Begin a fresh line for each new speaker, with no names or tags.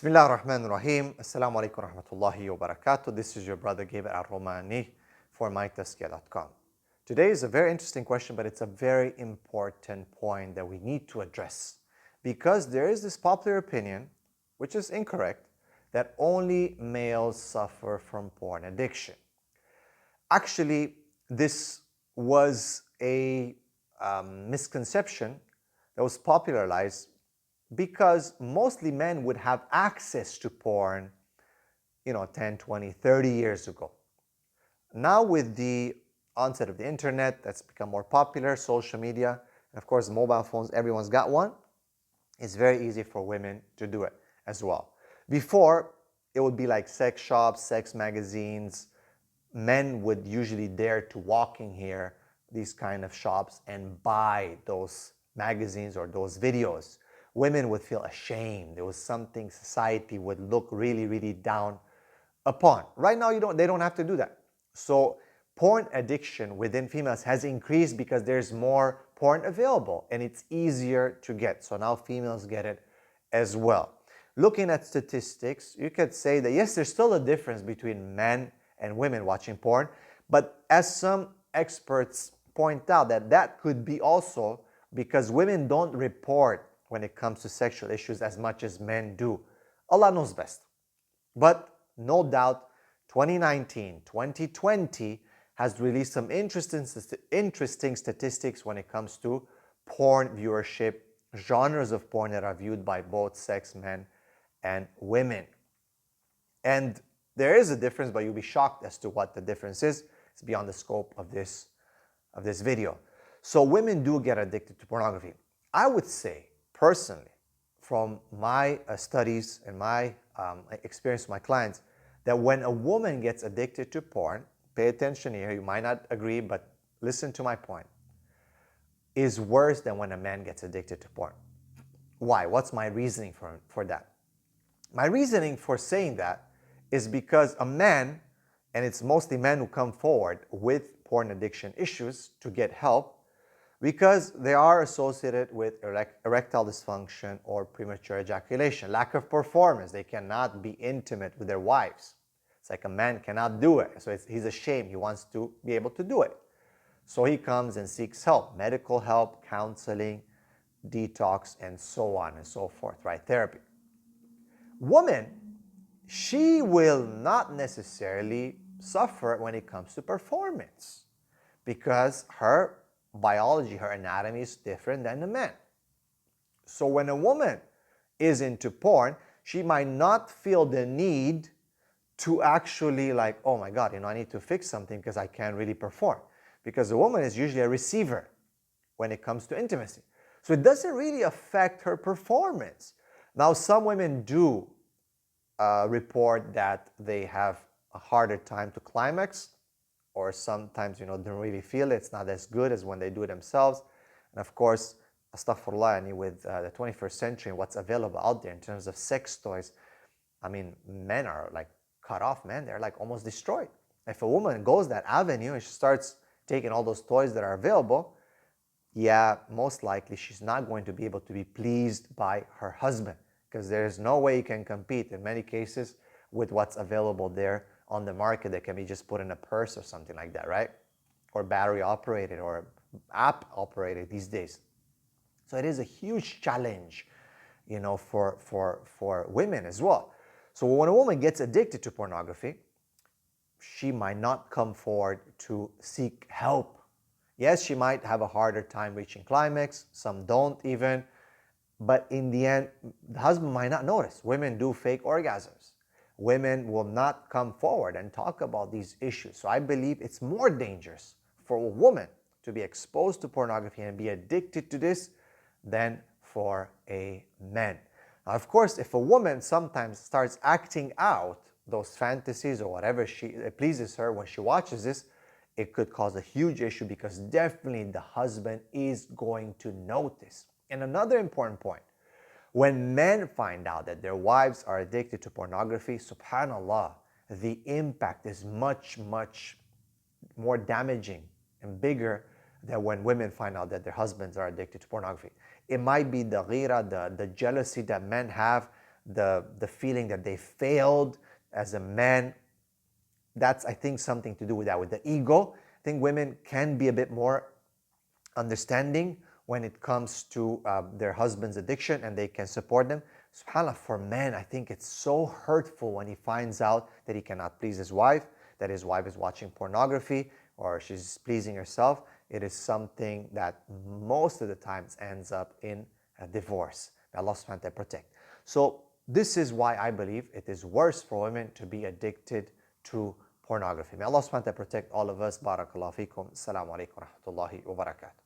Bismillah ar-Rahman ar-Rahim. Assalamu alaikum wa rahmatullahi wa barakatuh. This is your brother Gabriel Romaani for mytaskia.com. Today is a very interesting question, but it's a very important point that we need to address because there is this popular opinion, which is incorrect, that only males suffer from porn addiction. Actually, this was a misconception that was popularized because mostly men would have access to porn, 10, 20, 30 years ago. Now with the onset of the internet, that's become more popular, social media, and of course mobile phones, everyone's got one, it's very easy for women to do it as well. Before, it would be like sex shops, sex magazines. Men would usually dare to walk in here, these kind of shops, and buy those magazines or those videos. Women would feel ashamed. There was something society would look really, really down upon. Right now, they don't have to do that. So porn addiction within females has increased because there's more porn available and it's easier to get. So now females get it as well. Looking at statistics, you could say that yes, there's still a difference between men and women watching porn, but as some experts point out, that could be also because women don't report when it comes to sexual issues as much as men do. Allah knows best. But no doubt, 2019, 2020 has released some interesting statistics when it comes to porn viewership, genres of porn that are viewed by both sex, men and women. And there is a difference, but you'll be shocked as to what the difference is. It's beyond the scope of this video. So women do get addicted to pornography. I would say, personally, from my studies and my experience with my clients, that when a woman gets addicted to porn, pay attention here, you might not agree, but listen to my point, is worse than when a man gets addicted to porn. Why? What's my reasoning for that? My reasoning for saying that is because a man, and it's mostly men who come forward with porn addiction issues to get help, because they are associated with erectile dysfunction or premature ejaculation, lack of performance. They cannot be intimate with their wives. It's like a man cannot do it, so he's ashamed. He wants to be able to do it. So he comes and seeks help, medical help, counseling, detox, and so on and so forth, right? Therapy. Woman, she will not necessarily suffer when it comes to performance because her biology, her anatomy is different than the man. So when a woman is into porn, she might not feel the need to actually like, oh my God, I need to fix something because I can't really perform. Because a woman is usually a receiver when it comes to intimacy. So it doesn't really affect her performance. Now, some women do report that they have a harder time to climax, or sometimes, don't really feel it. It's not as good as when they do it themselves. And of course, astaghfirullah, with the 21st century and what's available out there in terms of sex toys, men are like cut off, man. They're like almost destroyed. If a woman goes that avenue and she starts taking all those toys that are available, yeah, most likely she's not going to be able to be pleased by her husband because there's no way you can compete in many cases with what's available there on the market that can be just put in a purse or something like that, right? Or battery operated or app operated these days. So it is a huge challenge, for women as well. So when a woman gets addicted to pornography, she might not come forward to seek help. Yes, she might have a harder time reaching climax. Some don't even. But in the end, the husband might not notice. Women do fake orgasms. Women will not come forward and talk about these issues. So I believe it's more dangerous for a woman to be exposed to pornography and be addicted to this than for a man. Now, of course, if a woman sometimes starts acting out those fantasies or whatever it pleases her when she watches this, it could cause a huge issue because definitely the husband is going to notice. And another important point, when men find out that their wives are addicted to pornography, subhanAllah, the impact is much, much more damaging and bigger than when women find out that their husbands are addicted to pornography. It might be the ghira, the jealousy that men have the feeling that they failed as a man. That's, I think, something to do with that, with the ego. I think women can be a bit more understanding when it comes to their husband's addiction, and they can support them. SubhanAllah, for men, I think it's so hurtful when he finds out that he cannot please his wife, that his wife is watching pornography or she's pleasing herself. It is something that most of the times ends up in a divorce. May Allah subhanahu wa ta'ala protect. So this is why I believe it is worse for women to be addicted to pornography. May Allah subhanahu wa ta'ala protect all of us. Barakallahu feekum. Assalamu alaikum wa rahmatullahi wa barakatuh.